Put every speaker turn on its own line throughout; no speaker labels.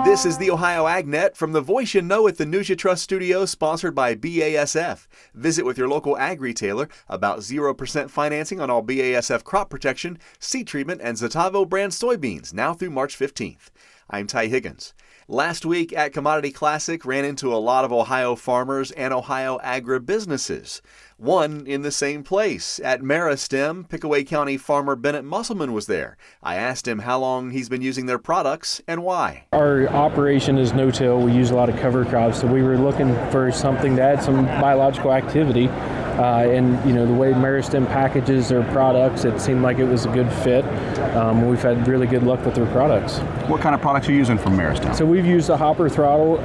This is the Ohio AgNet from the voice you know at the News You Trust studio, sponsored by BASF. Visit with your local ag retailer about 0% financing on all BASF crop protection, seed treatment, and Zetavo brand soybeans now through March 15th. I'm Ty Higgins. Last week at Commodity Classic ran into a lot of Ohio farmers and Ohio agribusinesses. One in the same place. At Meristem, Pickaway County farmer Bennett Musselman was there. I asked him how long he's been using their products and why.
Our operation is no-till. We use a lot of cover crops, so we were looking for something to add some biological activity. The way Meristem packages their products, it seemed like it was a good fit. We've had really good luck with their products.
What kind of products are you using from Meristem?
So we've used the hopper throttle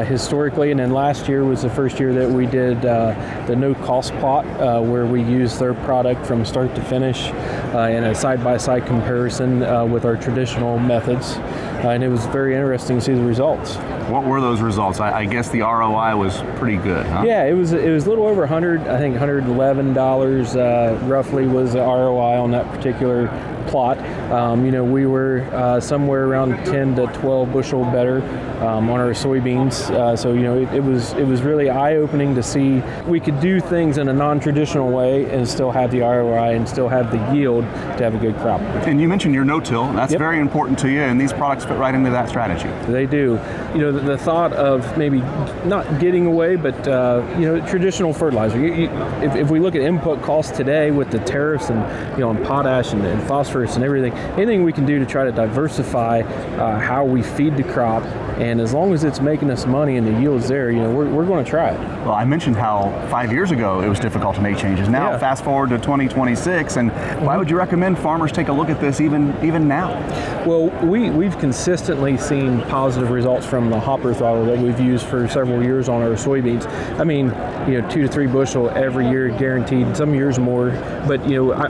historically, and then last year was the first year that we did the no-cost plot, where we used their product from start to finish in a side-by-side comparison with our traditional methods. And it was very interesting to see the results.
What were those results? I guess the ROI was pretty good, huh?
Yeah, it was a little over I think $111 roughly was the ROI on that particular plot. We were somewhere around 10 to 12 bushel better on our soybeans. It was really eye-opening to see we could do things in a non-traditional way and still have the ROI and still have the yield to have a good crop.
And you mentioned your no-till. That's
Yep.
Very important to you, and these products fit right into that strategy.
They do. The thought of maybe not getting away, but traditional fertilizer. If we look at input costs today with the tariffs and on potash and phosphorus and everything, anything we can do to try to diversify how we feed the crop, and as long as it's making us money and the yield's there, we're going to try it.
Well, I mentioned how 5 years ago it was difficult to make changes. Now,
Yeah.
fast forward to 2026, and why would you recommend farmers take a look at this even now?
Well, we've consistently seen positive results from the hopper throttle that we've used for several years on our soybeans. 2 to 3 bushel every year guaranteed, some years more. But,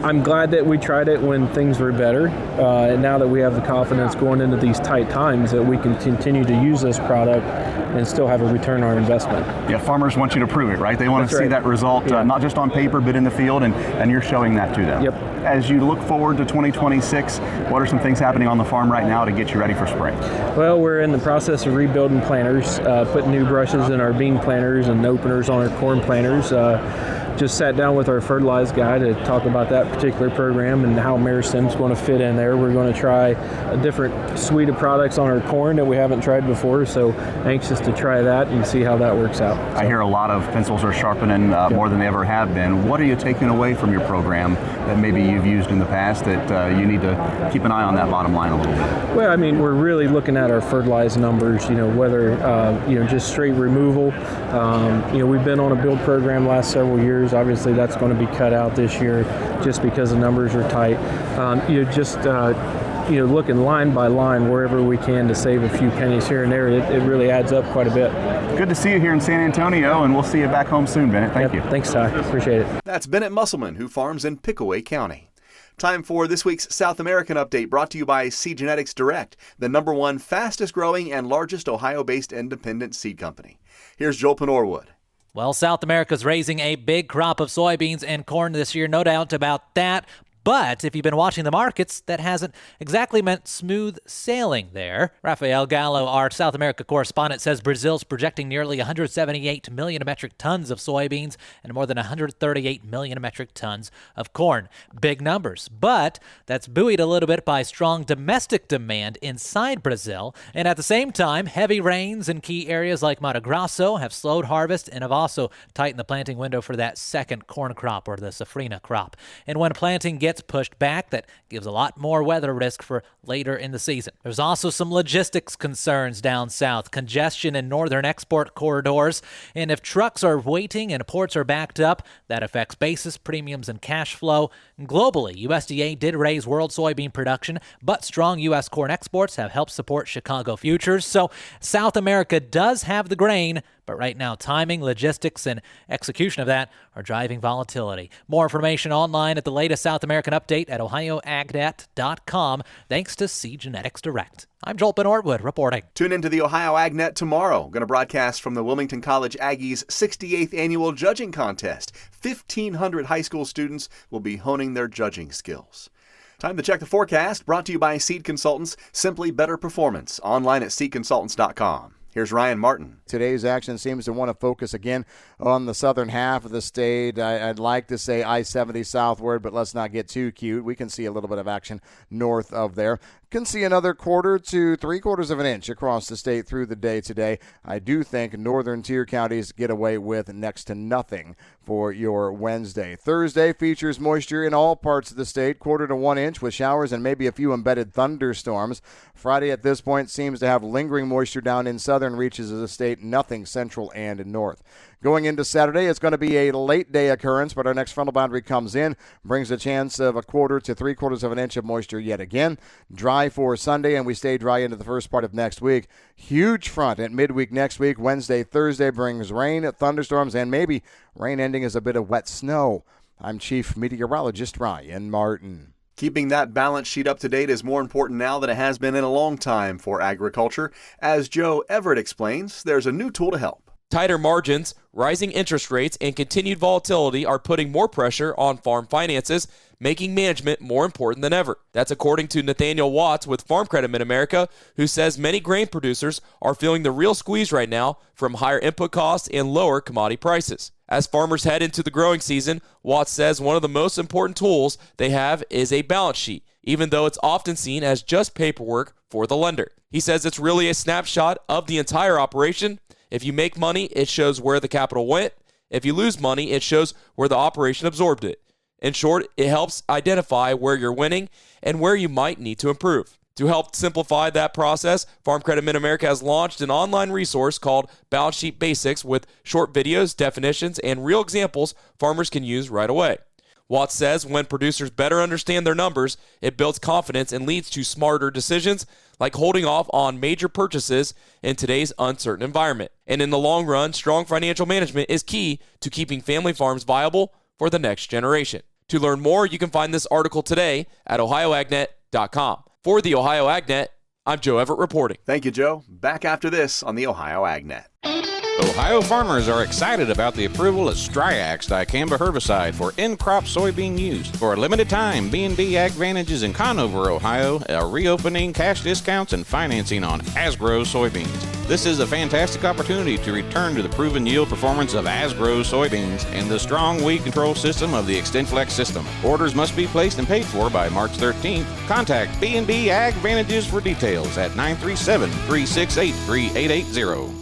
I'm glad that we tried it when things were better. And now that we have the confidence going into these tight times that we can continue to use this product and still have a return on our investment.
Yeah, farmers want you to prove it, right? They want
That's
to see
right.
that result,
Yeah.
not just on paper, but in the field, and you're showing that to them.
Yep.
As you look forward to 2026, what are some things happening on the farm right now to get you ready for spring?
Well, we're in the process of rebuilding planters, putting new brushes in our bean planters and openers on our corn planters. Just sat down with our fertilizer guy to talk about that particular program and how Meristem's going to fit in there. We're going to try a different suite of products on our corn that we haven't tried before, so anxious to try that and see how that works out.
I hear a lot of pencils are sharpening more than they ever have been. What are you taking away from your program that maybe you've used in the past that you need to keep an eye on that bottom line a little bit?
Well, we're really looking at our fertilizer numbers, whether, just straight removal. We've been on a build program last several years. Obviously, that's going to be cut out this year just because the numbers are tight. Looking line by line wherever we can to save a few pennies here and there, it really adds up quite a bit.
Good to see you here in San Antonio, and we'll see you back home soon, Bennett. Thank you.
Thanks, Ty. Appreciate it.
That's Bennett Musselman, who farms in Pickaway County. Time for this week's South American Update, brought to you by Seed Genetics Direct, the #1 fastest growing and largest Ohio-based independent seed company. Here's Joel Penorwood.
Well, South America's raising a big crop of soybeans and corn this year, no doubt about that. But if you've been watching the markets, that hasn't exactly meant smooth sailing there. Rafael Gallo, our South America correspondent, says Brazil's projecting nearly 178 million metric tons of soybeans and more than 138 million metric tons of corn. Big numbers, but that's buoyed a little bit by strong domestic demand inside Brazil. And at the same time, heavy rains in key areas like Mato Grosso have slowed harvest and have also tightened the planting window for that second corn crop, or the safrinha crop. And when planting gets pushed back, that gives a lot more weather risk for later in the season. There's also some logistics concerns down south, congestion in northern export corridors, and if trucks are waiting and ports are backed up, that affects basis, premiums, and cash flow. Globally, USDA did raise world soybean production, but strong U.S. corn exports have helped support Chicago futures. So South America does have the grain, but right now, timing, logistics, and execution of that are driving volatility. More information online at the latest South American update at ohioagnet.com, thanks to Seed Genetics Direct. I'm Joel Penorwood reporting.
Tune into the Ohio AgNet tomorrow. Going to broadcast from the Wilmington College Aggies 68th Annual Judging Contest. 1,500 high school students will be honing their judging skills. Time to check the forecast, brought to you by Seed Consultants, simply better performance, online at seedconsultants.com. Here's Ryan Martin.
Today's action seems to want to focus again on the southern half of the state. I'd like to say I-70 southward, but let's not get too cute. We can see a little bit of action north of there. Can see another 1/4 to 3/4 of an inch across the state through the day today. I do think northern tier counties get away with next to nothing for your Wednesday. Thursday features moisture in all parts of the state, 1/4 to 1 inch with showers and maybe a few embedded thunderstorms. Friday at this point seems to have lingering moisture down in southern reaches of the state, nothing central and north. Going into Saturday, it's going to be a late day occurrence, but our next frontal boundary comes in, brings a chance of 1/4 to 3/4 of an inch of moisture yet again. Dry for Sunday, and we stay dry into the first part of next week. Huge front at midweek next week. Wednesday, Thursday brings rain, thunderstorms, and maybe rain ending as a bit of wet snow. I'm Chief Meteorologist Ryan Martin.
Keeping that balance sheet up to date is more important now than it has been in a long time for agriculture. As Joe Everett explains, there's a new tool to help.
Tighter margins, rising interest rates, and continued volatility are putting more pressure on farm finances, making management more important than ever. That's according to Nathaniel Watts with Farm Credit Mid-America, who says many grain producers are feeling the real squeeze right now from higher input costs and lower commodity prices. As farmers head into the growing season, Watts says one of the most important tools they have is a balance sheet, even though it's often seen as just paperwork for the lender. He says it's really a snapshot of the entire operation. If you make money, it shows where the capital went. If you lose money, it shows where the operation absorbed it. In short, it helps identify where you're winning and where you might need to improve. To help simplify that process, Farm Credit Mid-America has launched an online resource called Balance Sheet Basics with short videos, definitions, and real examples farmers can use right away. Watts says when producers better understand their numbers, it builds confidence and leads to smarter decisions, like holding off on major purchases in today's uncertain environment. And in the long run, strong financial management is key to keeping family farms viable for the next generation. To learn more, you can find this article today at ohioagnet.com. For the Ohio AgNet, I'm Joe Everett reporting.
Thank you, Joe. Back after this on the Ohio AgNet.
Ohio farmers are excited about the approval of Striax dicamba herbicide for in-crop soybean use. For a limited time, B&B AgVantages in Conover, Ohio, are reopening cash discounts and financing on Asgrow soybeans. This is a fantastic opportunity to return to the proven yield performance of Asgrow soybeans and the strong weed control system of the XtendFlex system. Orders must be placed and paid for by March 13th. Contact B&B AgVantages for details at 937-368-3880.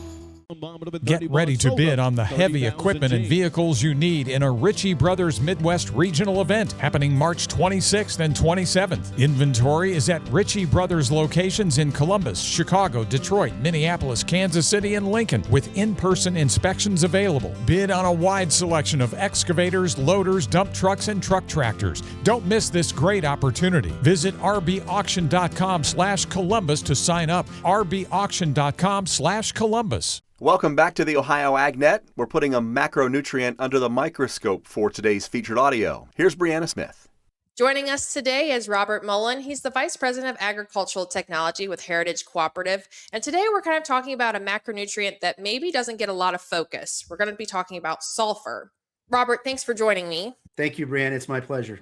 Get ready to bid on the heavy equipment and vehicles you need in a Ritchie Brothers Midwest Regional event happening March 26th and 27th. Inventory is at Ritchie Brothers locations in Columbus, Chicago, Detroit, Minneapolis, Kansas City, and Lincoln, with in-person inspections available. Bid on a wide selection of excavators, loaders, dump trucks, and truck tractors. Don't miss this great opportunity. Visit rbauction.com/Columbus to sign up. rbauction.com/Columbus.
Welcome back to the Ohio AgNet. We're putting a macronutrient under the microscope for today's featured audio. Here's Brianna Smith.
Joining us today is Robert Mullen. He's the Vice President of Agricultural Technology with Heritage Cooperative. And today we're kind of talking about a macronutrient that maybe doesn't get a lot of focus. We're going to be talking about sulfur. Robert, thanks for joining me.
Thank you, Brianna. It's my pleasure.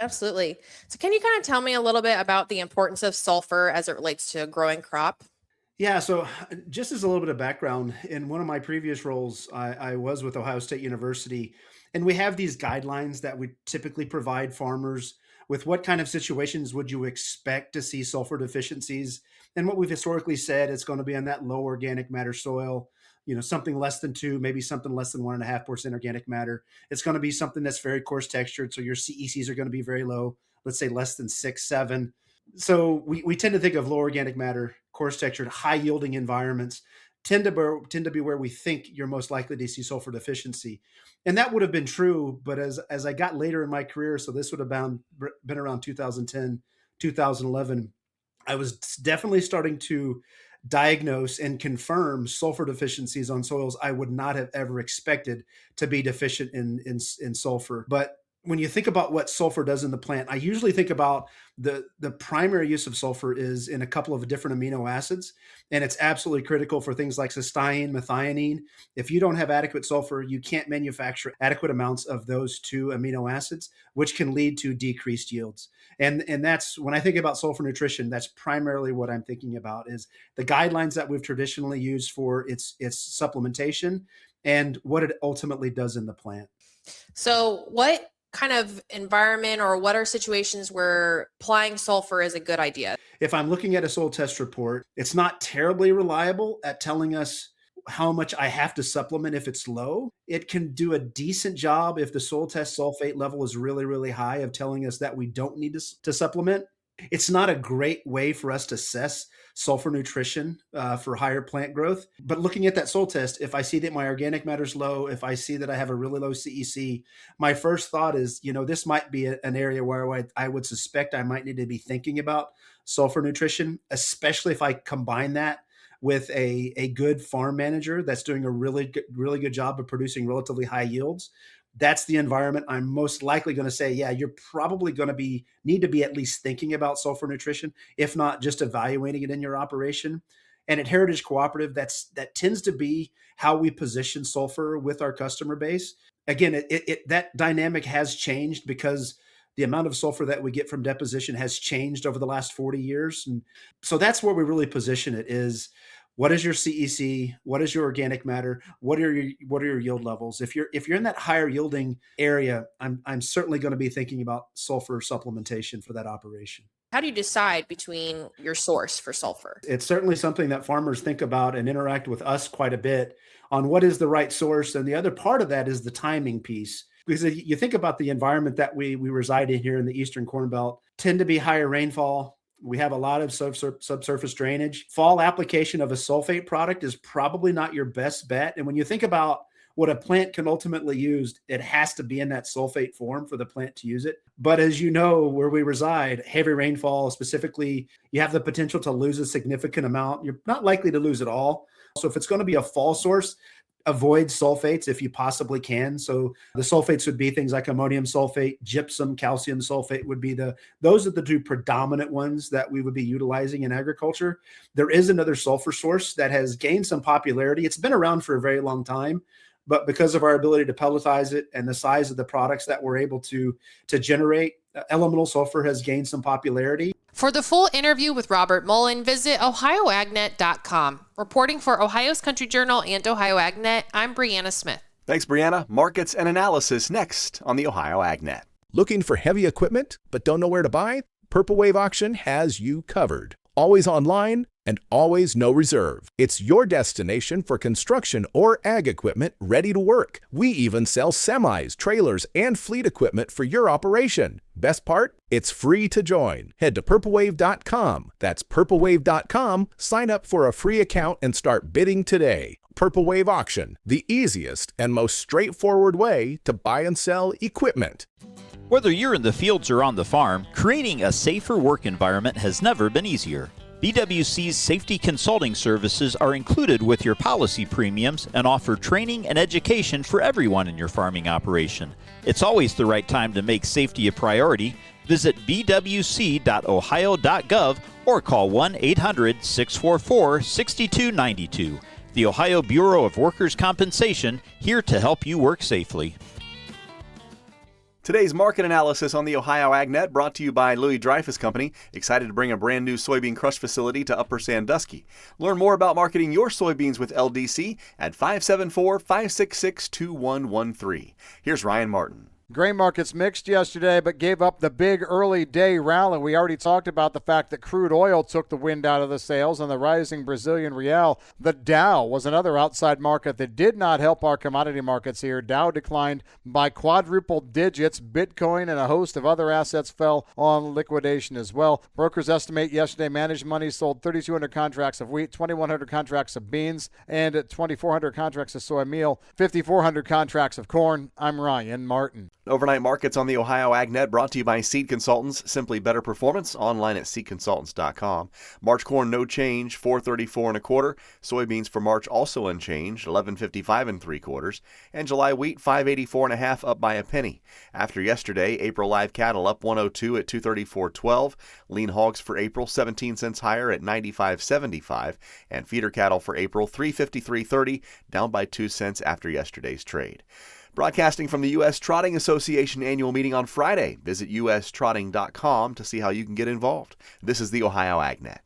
Absolutely. So can you kind of tell me a little bit about the importance of sulfur as it relates to a growing crop?
Yeah, so just as a little bit of background, in one of my previous roles, I was with Ohio State University, and we have these guidelines that we typically provide farmers with what kind of situations would you expect to see sulfur deficiencies. And what we've historically said, it's going to be on that low organic matter soil, something less than 2, maybe something less than 1.5% organic matter. It's going to be something that's very coarse textured, so your CECs are going to be very low, let's say less than 6, 7. So we tend to think of low organic matter, coarse textured, high yielding environments tend to be where we think you're most likely to see sulfur deficiency. And that would have been true, but as I got later in my career, so this would have been around 2010, 2011, I was definitely starting to diagnose and confirm sulfur deficiencies on soils I would not have ever expected to be deficient in sulfur. But when you think about what sulfur does in the plant, I usually think about the primary use of sulfur is in a couple of different amino acids, and it's absolutely critical for things like cysteine, methionine. If you don't have adequate sulfur, you can't manufacture adequate amounts of those two amino acids, which can lead to decreased yields. And that's when I think about sulfur nutrition, that's primarily what I'm thinking about is the guidelines that we've traditionally used for its supplementation and what it ultimately does in the plant.
So what kind of environment or what are situations where applying sulfur is a good idea?
If I'm looking at a soil test report, it's not terribly reliable at telling us how much I have to supplement if it's low. It can do a decent job if the soil test sulfate level is really, really high of telling us that we don't need to supplement. It's not a great way for us to assess sulfur nutrition for higher plant growth. But looking at that soil test, if I see that my organic matter is low, if I see that I have a really low CEC, my first thought is, this might be an area where I would suspect I might need to be thinking about sulfur nutrition, especially if I combine that with a good farm manager that's doing a really good job of producing relatively high yields. That's the environment I'm most likely going to say, yeah, you're probably going to need to be at least thinking about sulfur nutrition, if not just evaluating it in your operation. And at Heritage Cooperative, that tends to be how we position sulfur with our customer base. Again, that dynamic has changed because the amount of sulfur that we get from deposition has changed over the last 40 years. And so that's where we really position it is, what is your CEC? What is your organic matter? What are your yield levels? If you're in that higher yielding area, I'm certainly going to be thinking about sulfur supplementation for that operation.
How do you decide between your source for sulfur?
It's certainly something that farmers think about and interact with us quite a bit on what is the right source. And the other part of that is the timing piece. Because you think about the environment that we reside in here in the Eastern Corn Belt, tend to be higher rainfall. We have a lot of subsurface drainage. Fall application of a sulfate product is probably not your best bet. And when you think about what a plant can ultimately use, it has to be in that sulfate form for the plant to use it. But as you know, where we reside, heavy rainfall specifically, you have the potential to lose a significant amount. You're not likely to lose it all. So if it's going to be a fall source, avoid sulfates if you possibly can. So the sulfates would be things like ammonium sulfate, gypsum, calcium sulfate would be those are the two predominant ones that we would be utilizing in agriculture. There is another sulfur source that has gained some popularity. It's been around for a very long time, but because of our ability to pelletize it and the size of the products that we're able to generate, elemental sulfur has gained some popularity.
For the full interview with Robert Mullen, visit ohioagnet.com. Reporting for Ohio's Country Journal and Ohio AgNet, I'm Brianna Smith.
Thanks, Brianna. Markets and analysis next on the Ohio AgNet.
Looking for heavy equipment but don't know where to buy? Purple Wave Auction has you covered. Always online and always no reserve. It's your destination for construction or ag equipment ready to work. We even sell semis, trailers, and fleet equipment for your operation. Best part? It's free to join. Head to purplewave.com. That's purplewave.com. Sign up for a free account and start bidding today. Purple Wave Auction, the easiest and most straightforward way to buy and sell equipment.
Whether you're in the fields or on the farm, creating a safer work environment has never been easier. BWC's safety consulting services are included with your policy premiums and offer training and education for everyone in your farming operation. It's always the right time to make safety a priority. Visit bwc.ohio.gov or call 1-800-644-6292. The Ohio Bureau of Workers' Compensation, here to help you work safely.
Today's market analysis on the Ohio AgNet brought to you by Louis Dreyfus Company, excited to bring a brand new soybean crush facility to Upper Sandusky. Learn more about marketing your soybeans with LDC at 574-566-2113. Here's Ryan Martin.
Grain markets mixed yesterday, but gave up the big early day rally. We already talked about the fact that crude oil took the wind out of the sails and the rising Brazilian real. The Dow was another outside market that did not help our commodity markets here. Dow declined by quadruple digits. Bitcoin and a host of other assets fell on liquidation as well. Brokers estimate yesterday managed money sold 3,200 contracts of wheat, 2,100 contracts of beans, and 2,400 contracts of soy meal, 5,400 contracts of corn. I'm Ryan Martin.
Overnight markets on the Ohio AgNet brought to you by Seed Consultants. Simply better performance. Online at seedconsultants.com. March corn no change, $4.34 1/4. Soybeans for March also unchanged, $11.55 3/4. And July wheat $5.84 1/2, up by a penny. After yesterday, April live cattle up 102 at $234.12. Lean hogs for April 17 cents higher at $95.75, and feeder cattle for April $353.30, down by 2 cents after yesterday's trade. Broadcasting from the U.S. Trotting Association annual meeting on Friday. Visit ustrotting.com to see how you can get involved. This is the Ohio AgNet.